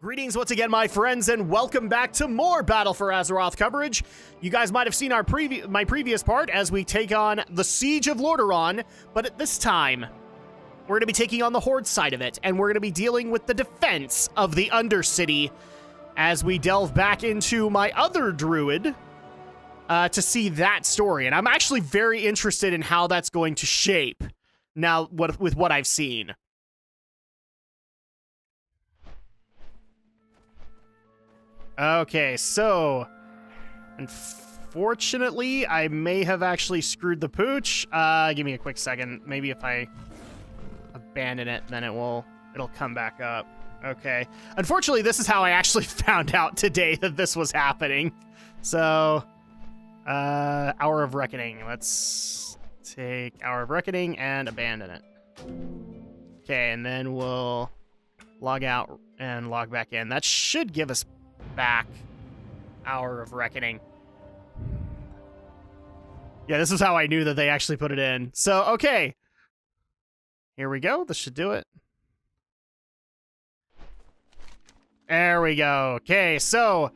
Greetings once again, my friends, and welcome back to more Battle for Azeroth coverage. You guys might have seen our my previous part as we take on the Siege of Lordaeron, but at this time, we're going to be taking on the Horde side of it, and we're going to be dealing with the defense of the Undercity as we delve back into my other druid to see that story. And I'm actually very interested in how that's going to shape now with what I've seen. Okay, so unfortunately, I may have actually screwed the pooch. Give me a quick second. Maybe if I abandon it, then it'll come back up. Okay. Unfortunately, this is how I actually found out today that this was happening. So, Hour of Reckoning. Let's take Hour of Reckoning and abandon it. Okay, and then we'll log out and log back in. That should give us back Hour of Reckoning. Yeah, this is how I knew that they actually put it in. So, okay. Here we go. This should do it. There we go. Okay, so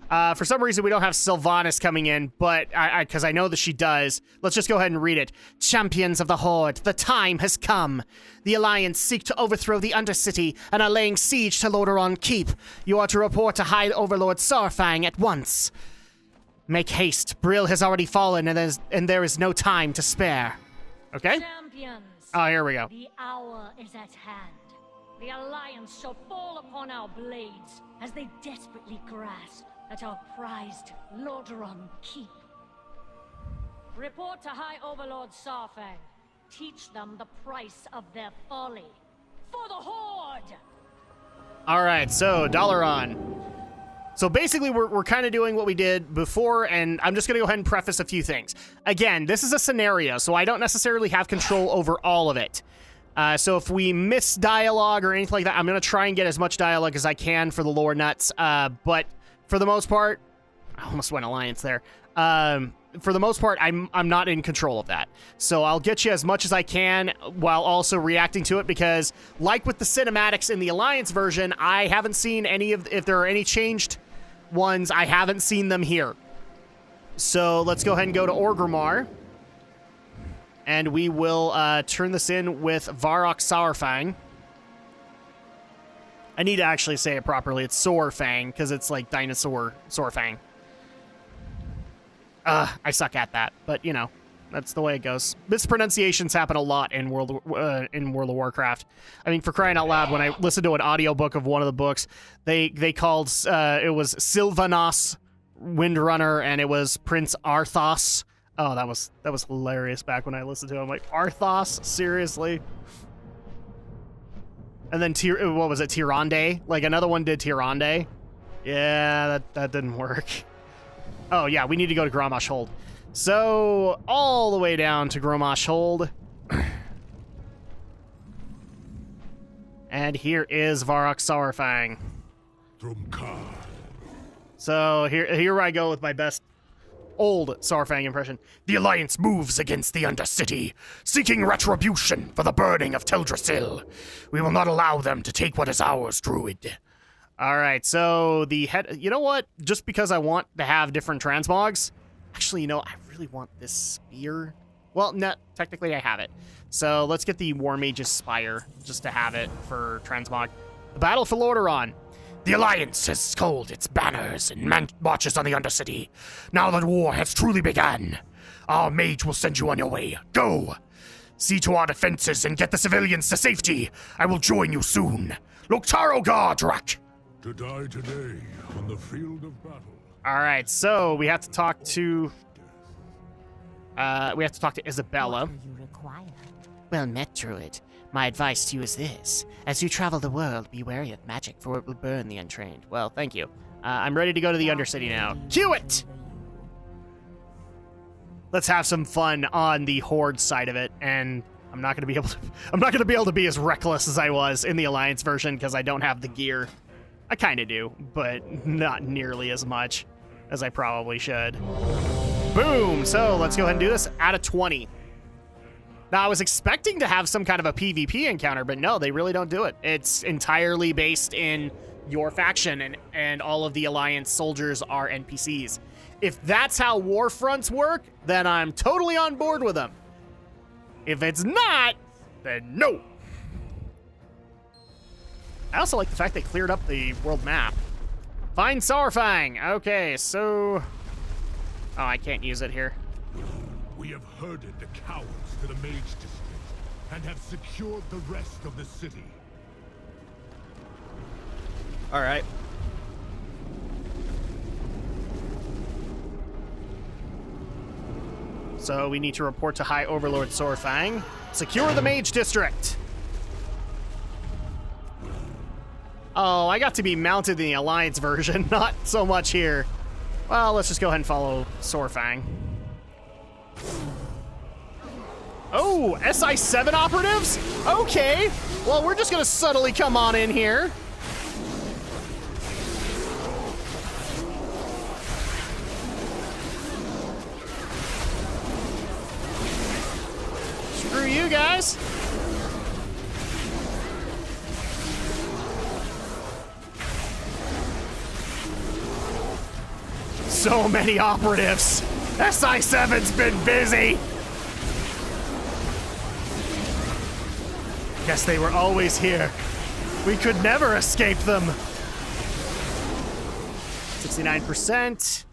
for some reason we don't have Sylvanas coming in, but because I know that she does. Let's just go ahead and read it. Champions of the Horde, the time has come. The Alliance seek to overthrow the Undercity and are laying siege to Lordaeron Keep. You are to report to High Overlord Saurfang at once. Make haste. Brill has already fallen, and there is no time to spare. Okay? Champions, oh, here we go. the hour is at hand. The Alliance shall fall upon our blades as they desperately grasp at our prized Lordaeron Keep. Report to High Overlord Saurfang. Teach them the price of their folly. For the Horde! Alright, so, Dalaran. So basically, we're kind of doing what we did before, and I'm just going to go ahead and preface a few things. Again, this is a scenario, so I don't necessarily have control over all of it. So if we miss dialogue or anything like that, I'm going to try and get as much dialogue as I can for the lore nuts. But for the most part, I almost went Alliance there. For the most part, I'm not in control of that. So I'll get you as much as I can while also reacting to it, because like with the cinematics in the Alliance version, I haven't seen any of, if there are any changed ones, I haven't seen them here. So let's go ahead and go to Orgrimmar. And we will turn this in with Varrock Saurfang. I need to actually say it properly. It's Saurfang, because it's like dinosaur Saurfang. I suck at that, but you know, that's the way it goes. Mispronunciations happen a lot in World of Warcraft. I mean, for crying out loud, when I listened to an audiobook of one of the books, they called it was Sylvanas Windrunner, and it was Prince Arthas. Oh, that was hilarious back when I listened to it. I'm like, Arthas? Seriously? And then, what was it, Tyrande? Like, another one did Tyrande. Yeah, that didn't work. Oh, yeah, we need to go to Grommash Hold. So, all the way down to Grommash Hold. And here is Varrock Saurfang. So, here I go with my best old Saurfang impression. The Alliance moves against the Undercity, seeking retribution for the burning of Teldrassil. We will not allow them to take what is ours, Druid. Alright, so the head... You know what? Just because I want to have different transmogs... Actually, you know, I really want this spear. Well, no, technically I have it. So let's get the War Mage's Spire, just to have it for transmog. The Battle for Lordaeron. The Alliance has culled its banners and marches on the Undercity. Now that war has truly begun, our mage will send you on your way. Go! See to our defenses and get the civilians to safety. I will join you soon. Loktarogar, Drak! To die today on the field of battle. Alright, so we have to talk to... Isabella. What do you require? Well met, Druid. My advice to you is this. As you travel the world, be wary of magic, for it will burn the untrained. Well, thank you. I'm ready to go to the Undercity now. Cue it! Let's have some fun on the Horde side of it, and I'm not gonna be able to be as reckless as I was in the Alliance version, because I don't have the gear. I kinda do, but not nearly as much as I probably should. Boom! So let's go ahead and do this. Out of 20. Now, I was expecting to have some kind of a PvP encounter, but no, they really don't do it. It's entirely based in your faction, and all of the Alliance soldiers are NPCs. If that's how war fronts work, then I'm totally on board with them. If it's not, then no. I also like the fact they cleared up the world map. Find Saurfang. Okay, so... Oh, I can't use it here. We have herded the cowards to the Mage District and have secured the rest of the city. All right. So we need to report to High Overlord Saurfang. Secure the Mage District. Oh, I got to be mounted in the Alliance version, not so much here. Well, let's just go ahead and follow Saurfang. Oh, SI-7 operatives? Okay. Well, we're just gonna subtly come on in here. Screw you guys. So many operatives. SI-7's been busy. Guess they were always here. We could never escape them. 69%.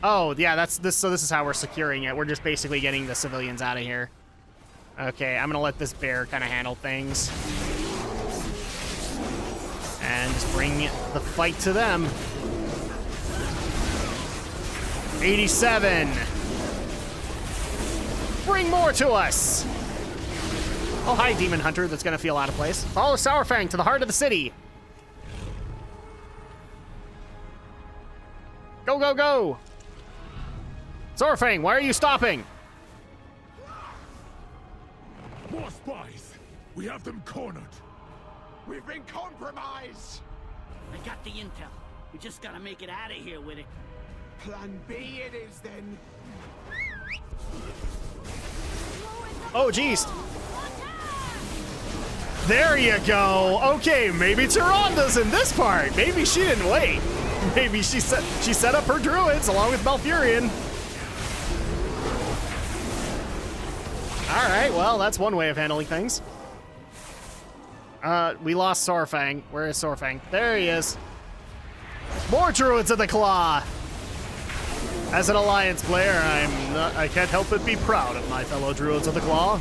Oh, yeah, that's this. So this is how we're securing it. We're just basically getting the civilians out of here. Okay, I'm gonna let this bear kind of handle things. And just bring the fight to them. 87. Bring more to us. Oh, hi, Demon Hunter. That's gonna feel out of place. Follow Saurfang to the heart of the city. Go, go, go. Saurfang, why are you stopping? More spies! We have them cornered. We've been compromised! I got the intel. We just gotta make it out of here with it. Plan B it is then. Oh, jeez. There you go. Okay, maybe Tyranda's in this part. Maybe she didn't wait. Maybe she set up her druids along with Malfurion. All right, well, that's one way of handling things. We lost Saurfang. Where is Saurfang? There he is. More druids of the Claw. As an Alliance player, I can't help but be proud of my fellow druids of the Claw.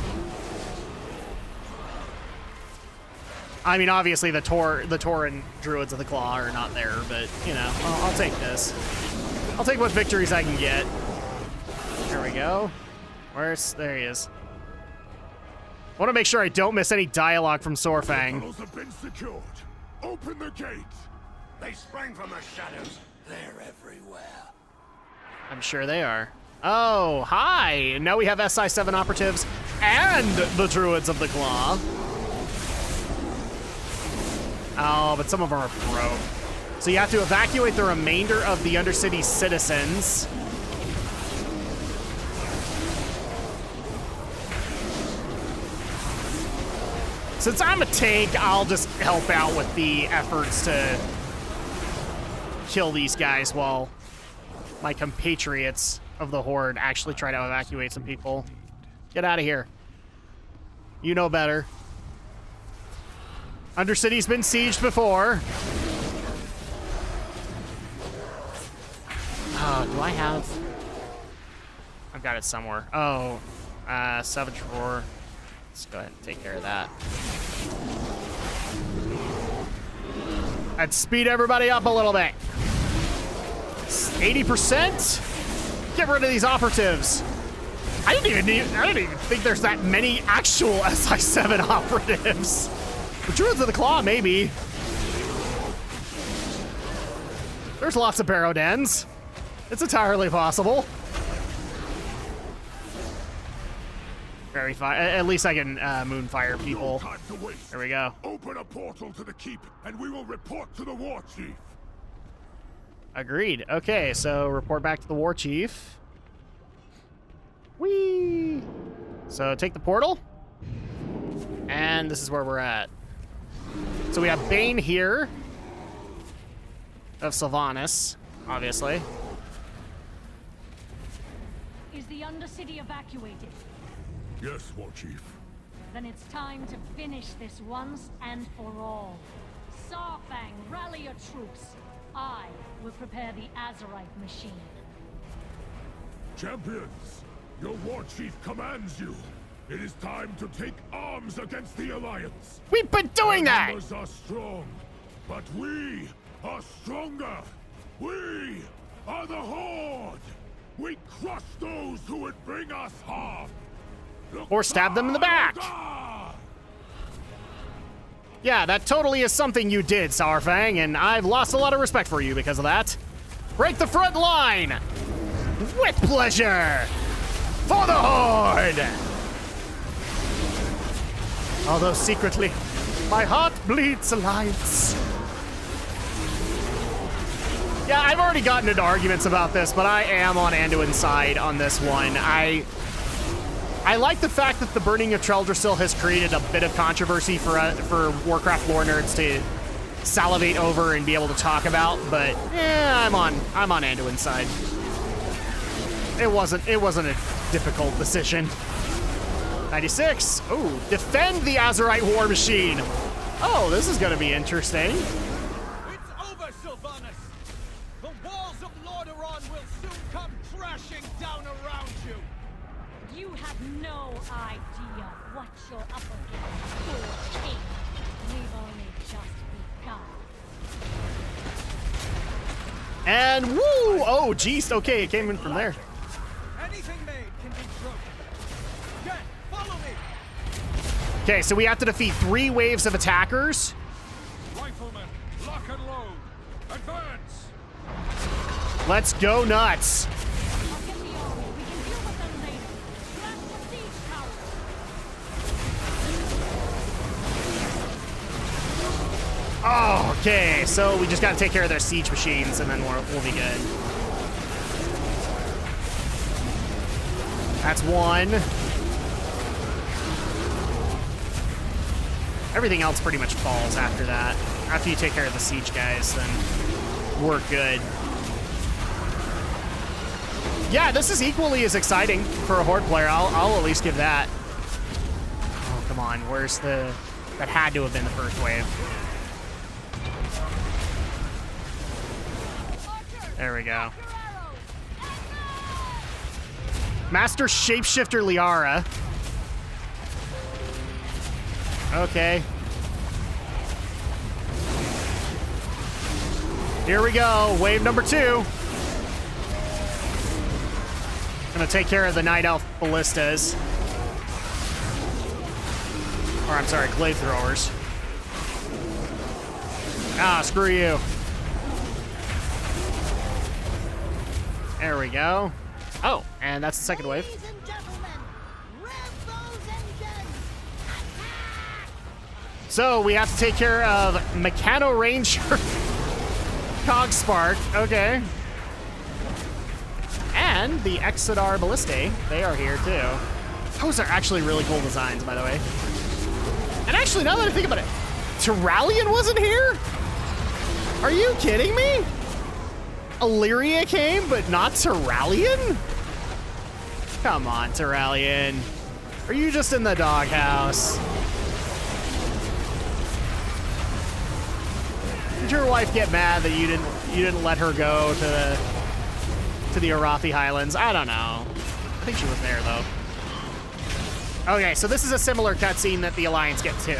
I mean, obviously the Tauren druids of the Claw are not there, but you know, I'll take this. I'll take what victories I can get. There we go. There he is. I want to make sure I don't miss any dialogue from Saurfang. Tunnels have been secured. Open the gates. They sprang from the shadows. They're everywhere. I'm sure they are. Oh, hi! Now we have SI-7 operatives and the Druids of the Claw. Oh, but some of them are broke. So you have to evacuate the remainder of the Undercity citizens. Since I'm a tank, I'll just help out with the efforts to kill these guys while my compatriots of the Horde actually try to evacuate some people. Get out of here. You know better. Undercity's been sieged before. Oh, do I have... I've got it somewhere. Oh, Savage Roar. Let's go ahead and take care of that. I'd speed everybody up a little bit. 80%? Get rid of these operatives. I didn't even think there's that many actual SI-7 operatives. The Druids of the Claw, maybe. There's lots of barrow dens. It's entirely possible. Very fine. At least I can moonfire people. No time to waste. There we go. Open a portal to the keep, and we will report to the war chief. Agreed. Okay, so report back to the war chief. Whee! So take the portal. And this is where we're at. So we have Bane here. of Sylvanas, obviously. Is the Undercity evacuated? Yes, War Chief. Then it's time to finish this once and for all. Sarfang, rally your troops. I will prepare the Azerite machine. Champions, your War Chief commands you. It is time to take arms against the Alliance. We've been doing Our that! numbers are strong, but we are stronger. We are the Horde. We crush those who would bring us harm. Or stab them in the back. Yeah, that totally is something you did, Sarfang, and I've lost a lot of respect for you because of that. Break the front line! With pleasure! For the Horde! Although secretly, my heart bleeds Alliance. Yeah, I've already gotten into arguments about this, but I am on Anduin's side on this one. I like the fact that the burning of Teldrassil has created a bit of controversy for Warcraft lore nerds to salivate over and be able to talk about, but yeah, I'm on Anduin's side. It wasn't a difficult decision. 96. Ooh, defend the Azerite war machine. Oh, this is gonna be interesting. It's over, Sylvanas! The walls of Lordaeron will soon come crashing down around you! You have no idea what you're up against, Lord King. We've only just begun. And woo! Oh, geez. Okay, it came in from there. Anything made can be broken. Jen, follow me! Okay, so we have to defeat 3 waves of attackers. Riflemen, lock and load! Advance! Let's go nuts. I'll get the army. We can deal with them later. Blast the siege tower. Oh, okay, so we just gotta take care of their siege machines and then we'll be good. That's 1. Everything else pretty much falls after that. After you take care of the siege guys, then we're good. Yeah, this is equally as exciting for a Horde player. I'll at least give that. Oh, come on, where's the... That had to have been the first wave. There we go. Master Shapeshifter Liara. Okay. Here we go, wave number 2. Gonna take care of the Night Elf Ballistas. Or I'm sorry, Glaive Throwers. Ah, screw you. There we go. Oh, and that's the second wave. Ladies and gentlemen, rev those engines! So we have to take care of Mechano Ranger Cogspark. Okay. And the Exodar Ballistae. They are here too. Those are actually really cool designs, by the way. And actually, now that I think about it, Terralion wasn't here? Are you kidding me? Illyria came, but not Terralion? Come on, Terralion. Are you just in the doghouse? Did your wife get mad that you didn't let her go to the Arathi Highlands? I don't know. I think she was there though. Okay, so this is a similar cutscene that the Alliance get too.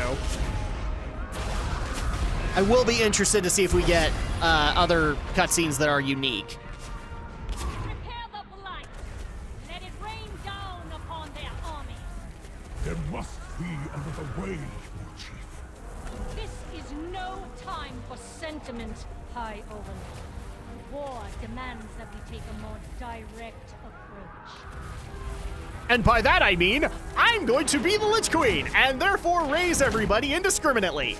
I will be interested to see if we get other cutscenes that are unique. Prepare the blight. Let it rain down upon their armies. There must be another way, War Chief. This is no time for sentiment, High Overlord. War demands that we take a more direct approach. And by that I mean, I'm going to be the Lich Queen, and therefore raise everybody indiscriminately.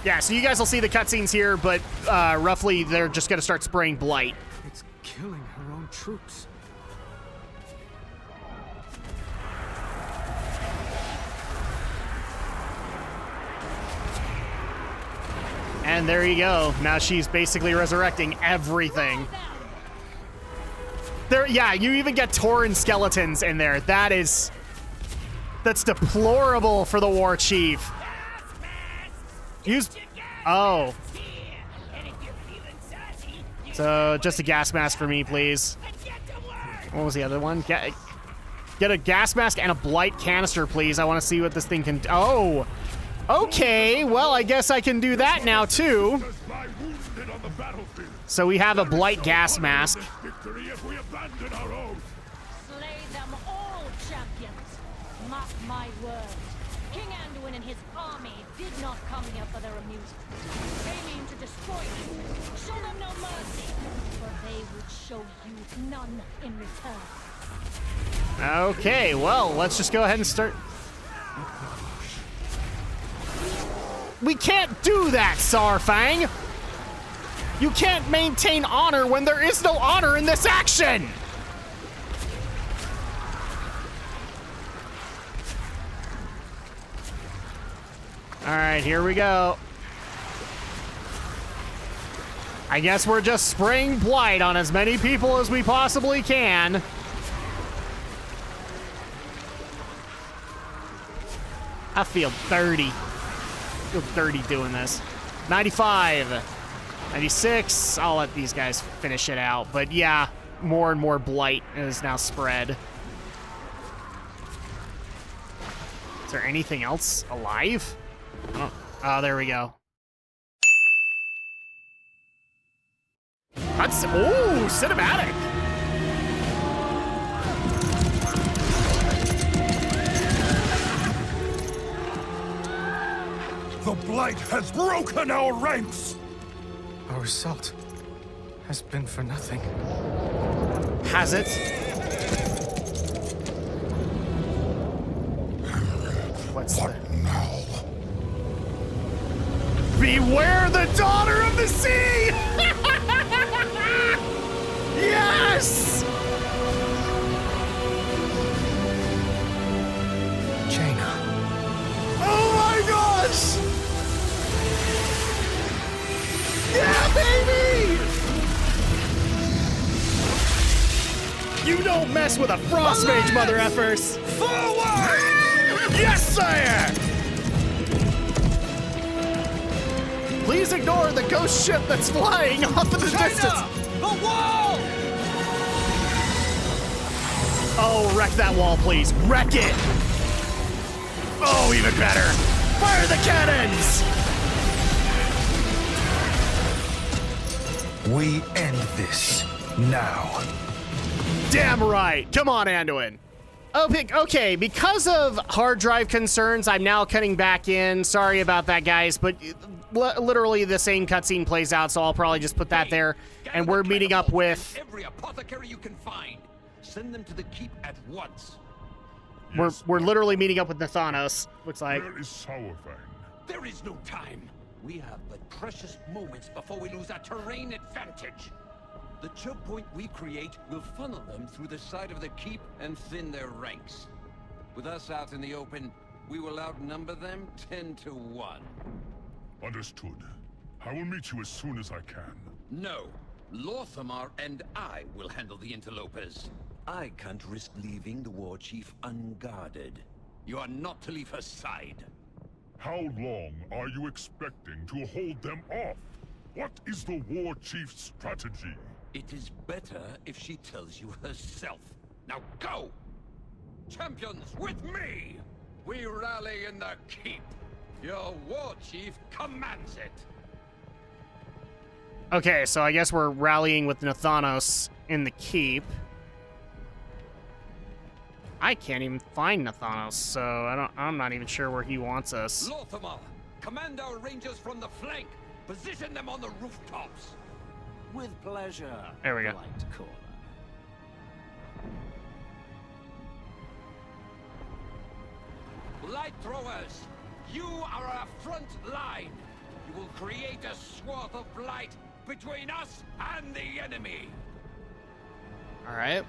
Yeah, so you guys will see the cutscenes here, but roughly they're just gonna start spraying blight. It's killing her own troops. And there you go. Now she's basically resurrecting everything. There, yeah, you even get Tauren skeletons in there. That's deplorable for the war chief. Use, oh. So just a gas mask for me, please. What was the other one? Get a gas mask and a blight canister, please. I want to see what this thing can. Oh, okay. Well, I guess I can do that now too. So we have a blight gas mask. Slay them all, champions. Mark my words. King Anduin and his army did not come here for their amusement. They mean to destroy you. Show them no mercy, for they would show you none in return. Okay, well, let's just go ahead and start. We can't do that, Sarfang! You can't maintain honor when there is no honor in this action! Alright, here we go. I guess we're just spraying blight on as many people as we possibly can. I feel dirty. I feel dirty doing this. 95. 96. I'll let these guys finish it out. But yeah, more and more blight is now spread. Is there anything else alive? Oh, there we go. That's, ooh, cinematic. The blight has broken our ranks! Our assault has been for nothing. Has it? What's what now? Beware the daughter of the sea! Yes! Jaina. Oh my gosh! Yeah, baby! You don't mess with a frost mage, mother effers! Forward! Yes, sire! Please ignore the ghost ship that's flying off in the distance. The wall! Oh, wreck that wall, please. Wreck it! Oh, even better. Fire the cannons! We end this now. Damn right. Come on, Anduin. Okay, because of hard drive concerns, I'm now cutting back in. Sorry about that, guys, but literally the same cutscene plays out, so I'll probably just put that there. And we're meeting up with... every apothecary you can find. Send them to the keep at once. We're literally meeting up with Nathanos, looks like. Where is Sourfang? There is no time. We have but precious moments before we lose our terrain advantage. The choke point we create will funnel them through the side of the keep and thin their ranks. With us out in the open, we will outnumber them 10 to 1. Understood. I will meet you as soon as I can. No. Lorthamar and I will handle the interlopers. I can't risk leaving the war chief unguarded. You are not to leave her side. How long are you expecting to hold them off? What is the war chief's strategy? It is better if she tells you herself. Now go! Champions, with me! We rally in the keep. Your war chief commands it. Okay, so I guess we're rallying with Nathanos in the keep. I can't even find Nathanos, so I'm not even sure where he wants us. Lorthamar, command our rangers from the flank. Position them on the rooftops. With pleasure. There we go. Light caller. Light throwers, you are our front line. You will create a swath of blight between us and the enemy. All right.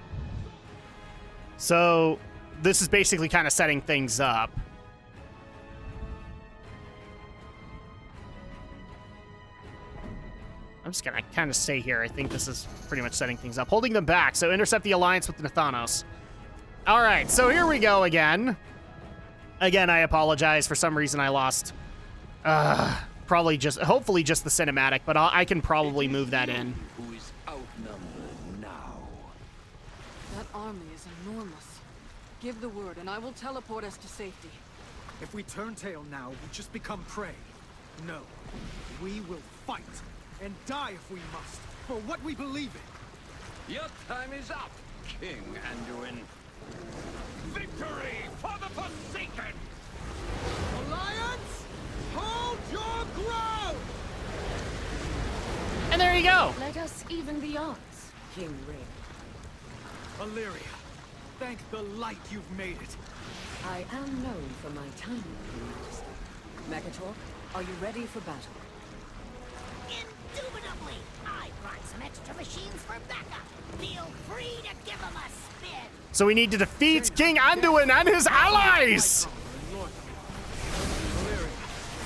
So this is basically kind of setting things up. I'm just gonna kind of stay here. I think this is pretty much setting things up. Holding them back, so intercept the Alliance with Nathanos. All right, so here we go again. Again, I apologize. For some reason, I lost. Hopefully just the cinematic, but I can probably move that in. Who is outnumbered now? That army is enormous. Give the word, and I will teleport us to safety. If we turn tail now, we just become prey. No. We will fight. And die if we must. For what we believe in. Your time is up, King Anduin. Victory for the Forsaken! Alliance, hold your ground! And there you go. Let us even the odds, King Ray. Illyria, thank the light you've made it. I am known for my timing, Your Majesty. Mekator, are you ready for battle? Indubitably! I brought some extra machines for backup. Feel free to give them a spin. So we need to defeat King Anduin and his allies. Illyria,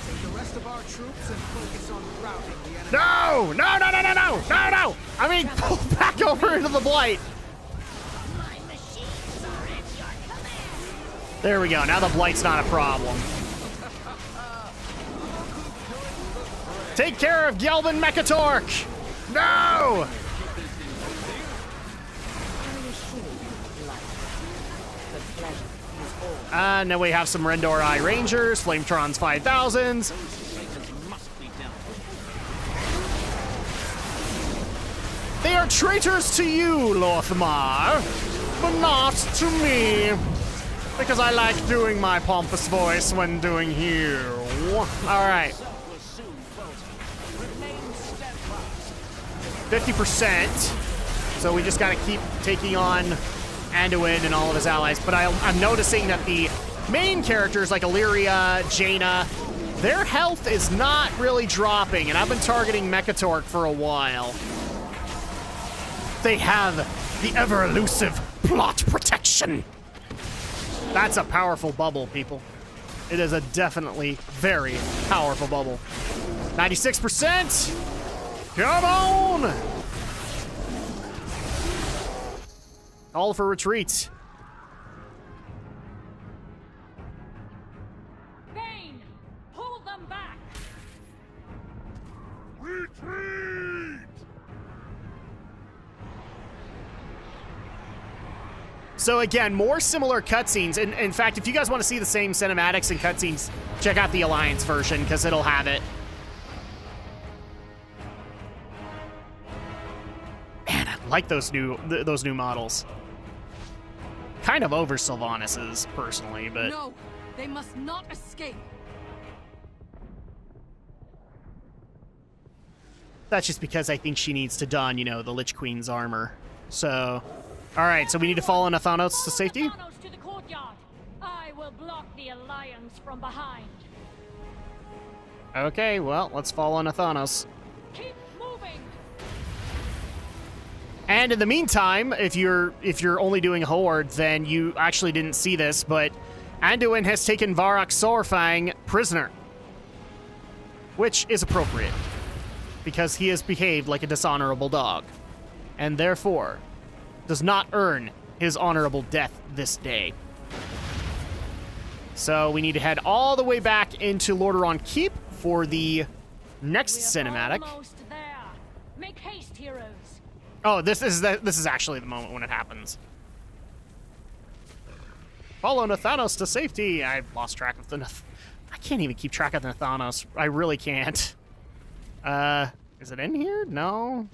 take the rest of our troops and focus on routing the enemy. No! No! No! No! No! No! No! No! I mean, pull back over into the Blight. My machines are at your command. There we go. Now the Blight's not a problem. Take care of Gelvin Mekatork! No! Now we have some Rendor Eye Rangers, Flametrons 5000s. They are traitors to you, Lothmar, but not to me. Because I like doing my pompous voice when doing here. Alright. 50%. So we just gotta keep taking on Anduin and all of his allies. But I'm noticing that the main characters like Illyria, Jaina, their health is not really dropping, and I've been targeting Mekatork for a while. They have the ever-elusive plot protection. That's a powerful bubble, people. It is a definitely very powerful bubble. 96%. Come on! All for retreat. Bane, pull them back. Retreat! So again, more similar cutscenes. In fact, if you guys want to see the same cinematics and cutscenes, check out the Alliance version, because it'll have it. Man, I like those new models. Kind of over Sylvanas' personally, but No, they must not escape. that's just because I think she needs to don, you know, the Lich Queen's armor. So, all right, so we need to follow Nathanos to safety? Nathanos to the courtyard. I will block the Alliance from behind. Okay, well, let's follow Nathanos. Keep moving. And in the meantime, if you're only doing Horde, then you actually didn't see this, but Anduin has taken Varrock Sorfang prisoner. Which is appropriate, because he has behaved like a dishonorable dog, and therefore does not earn his honorable death this day. So we need to head all the way back into Lordaeron Keep for the next cinematic. Almost there. Make haste, heroes. Oh, this is actually the moment when it happens. Follow Nathanos to safety. I lost track of the I can't even keep track of the Nathanos. I really can't. Is it in here? No.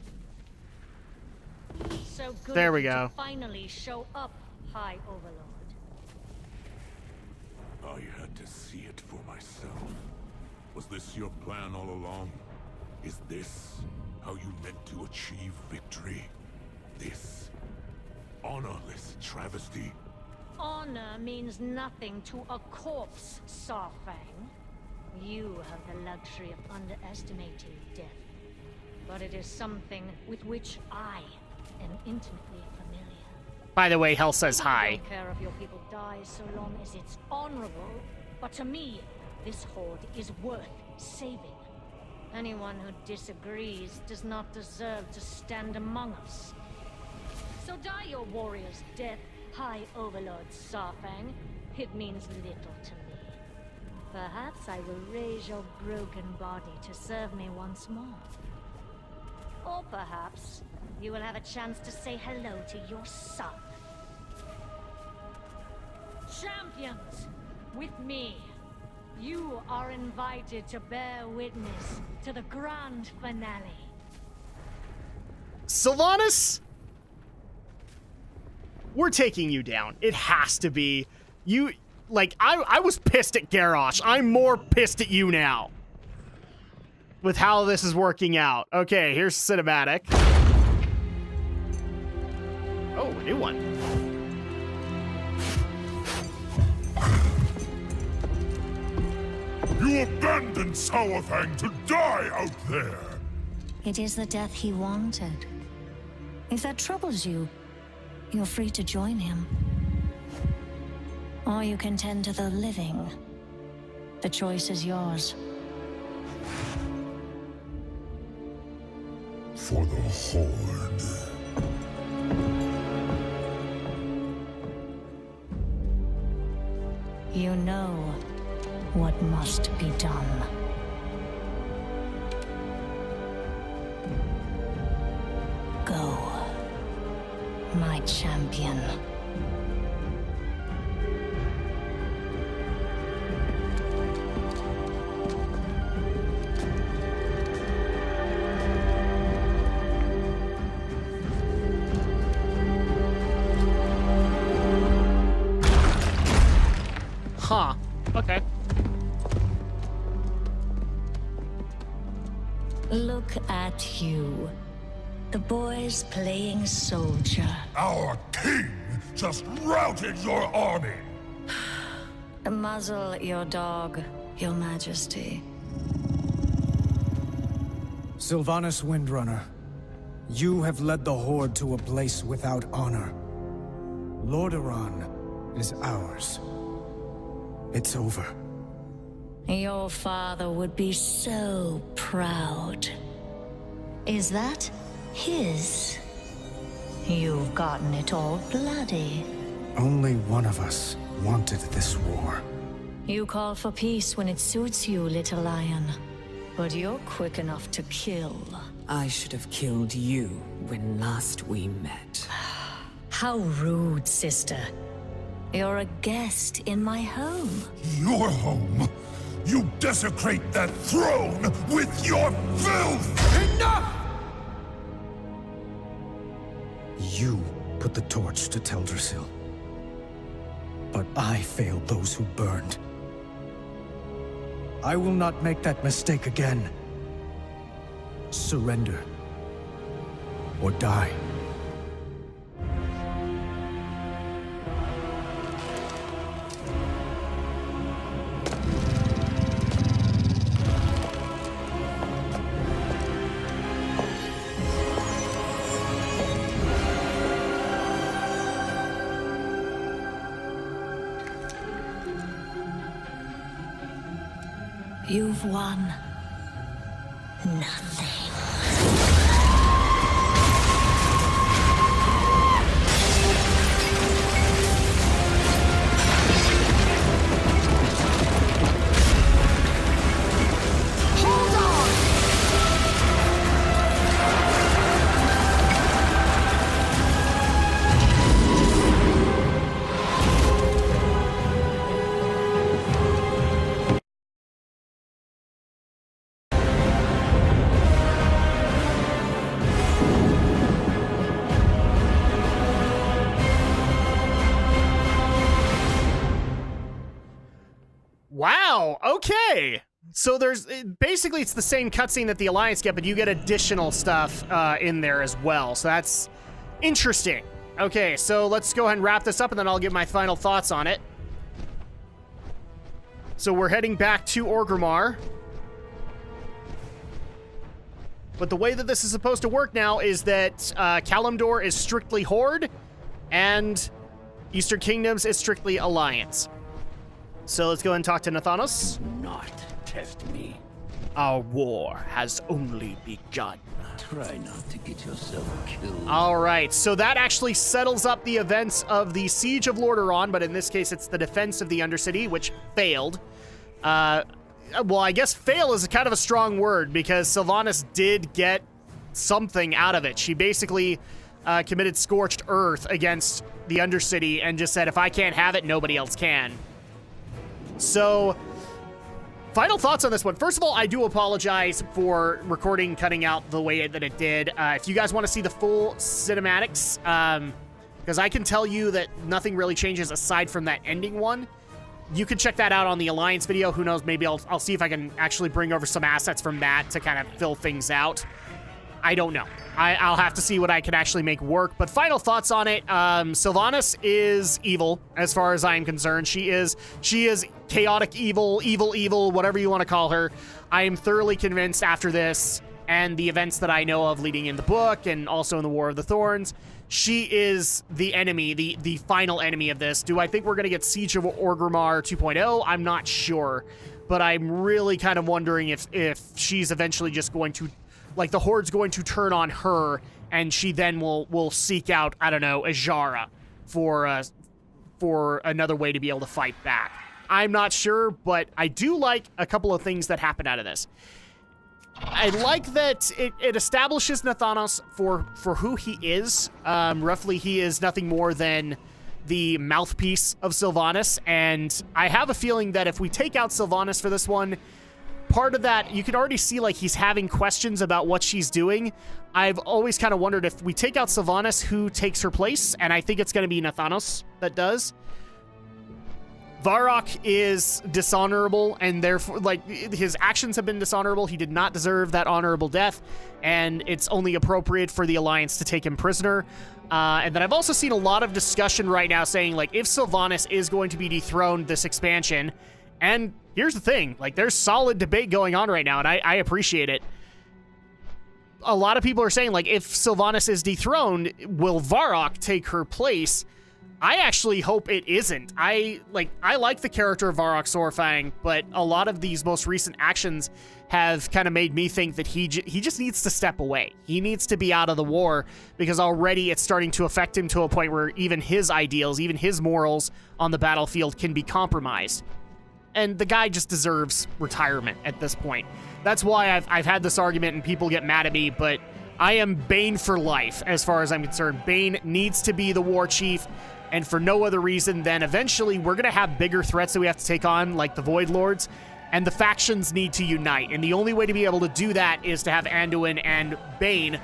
So good There we to go. finally show up, High Overlord. I had to see it for myself. Was this your plan all along? Is this how you meant to achieve victory? This honorless travesty? Honor means nothing to a corpse, Sarfang. You have the luxury of underestimating death. But it is something with which I am intimately familiar. By the way, Hell says hi. I don't care if your people die so long as it's honorable, but to me, this horde is worth saving. Anyone who disagrees does not deserve to stand among us. So die your warrior's death, High Overlord Sarfang. It means little to me. Perhaps I will raise your broken body to serve me once more. Or perhaps you will have a chance to say hello to your son. Champions, with me, you are invited to bear witness to the grand finale. Sylvanas? We're taking you down. It has to be. You, like, I was pissed at Garrosh. I'm more pissed at you now. With how this is working out. Okay, here's cinematic. Oh, a new one. You abandoned Sauerfang to die out there! It is the death he wanted. If that troubles you, you're free to join him. Or you can tend to the living. The choice is yours. For the Horde. You know what must be done. Go, my champion. Huh. Okay. Look at you. The boy's playing soldier. Our king just routed your army! Muzzle your dog, your majesty. Sylvanas Windrunner, you have led the Horde to a place without honor. Lordaeron is ours. It's over. Your father would be so proud. Is that his? You've gotten it all bloody. Only one of us wanted this war. You call for peace when it suits you, little lion. But you're quick enough to kill. I should have killed you when last we met. How rude, sister. You're a guest in my home. Your home? You desecrate that throne with your filth! Enough! You put the torch to Teldrassil. But I failed those who burned. I will not make that mistake again. Surrender. Or die. You've won nothing. Wow, okay. So there's, basically it's the same cutscene that the Alliance get, but you get additional stuff in there as well. So that's interesting. Okay, so let's go ahead and wrap this up and then I'll give my final thoughts on it. So we're heading back to Orgrimmar. But the way that this is supposed to work now is that Kalimdor is strictly Horde and Eastern Kingdoms is strictly Alliance. So let's go ahead and talk to Nathanos. Do not test me. Our war has only begun. Try not to get yourself killed. All right, so that actually settles up the events of the Siege of Lordaeron, but in this case, it's the defense of the Undercity, which failed. Well, I guess fail is kind of a strong word, because Sylvanas did get something out of it. She basically committed Scorched Earth against the Undercity and just said, if I can't have it, nobody else can. So, final thoughts on this one. First of all, I do apologize for recording cutting out the way that it did. If you guys want to see the full cinematics, because I can tell you that nothing really changes aside from that ending one, you can check that out on the Alliance video. Who knows, maybe I'll see if I can actually bring over some assets from that to kind of fill things out. I don't know. I'll have to see what I can actually make work. But final thoughts on it. Sylvanas is evil, as far as I am concerned. She is chaotic evil, whatever you want to call her. I am thoroughly convinced after this and the events that I know of leading in the book and also in the War of the Thorns, she is the enemy, the final enemy of this. Do I think we're going to get Siege of Orgrimmar 2.0? I'm not sure. But I'm really kind of wondering if she's eventually just going to, like, the Horde's going to turn on her and she then will seek out, I don't know, Ajara for another way to be able to fight back. I'm not sure, but I do like a couple of things that happen out of this. I like that it establishes Nathanos for who he is. Roughly, he is nothing more than the mouthpiece of Sylvanas, and I have a feeling that if we take out Sylvanas for this one, part of that, you can already see, like, he's having questions about what she's doing. I've always kind of wondered if we take out Sylvanas, who takes her place, and I think it's going to be Nathanos that does. Varrock is dishonorable, and therefore, like, his actions have been dishonorable. He did not deserve that honorable death, and it's only appropriate for the Alliance to take him prisoner. And then I've also seen a lot of discussion right now saying, like, if Sylvanas is going to be dethroned this expansion, and here's the thing, like, there's solid debate going on right now, and I appreciate it. A lot of people are saying, like, if Sylvanas is dethroned, will Varrock take her place? I actually hope it isn't. I like the character of Varrock Sorfang, but a lot of these most recent actions have kind of made me think that he just needs to step away. He needs to be out of the war, because already it's starting to affect him to a point where even his ideals, even his morals on the battlefield can be compromised. And the guy just deserves retirement at this point. That's why I've had this argument and people get mad at me, but I am Bane for life as far as I'm concerned. Bane needs to be the war chief, and for no other reason than eventually we're going to have bigger threats that we have to take on, like the Void Lords, and the factions need to unite. And the only way to be able to do that is to have Anduin and Bane,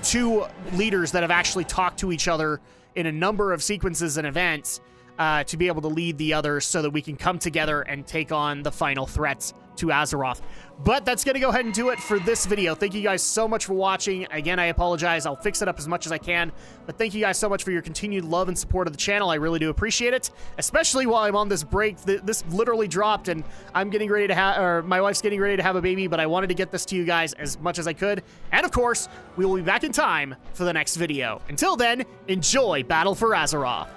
two leaders that have actually talked to each other in a number of sequences and events, to be able to lead the others so that we can come together and take on the final threats to Azeroth. But that's going to go ahead and do it for this video. Thank you guys so much for watching. Again, I apologize. I'll fix it up as much as I can. But thank you guys so much for your continued love and support of the channel. I really do appreciate it, especially while I'm on this break. This literally dropped, and I'm getting ready to have, or my wife's getting ready to have a baby, but I wanted to get this to you guys as much as I could. And of course, we will be back in time for the next video. Until then, enjoy Battle for Azeroth.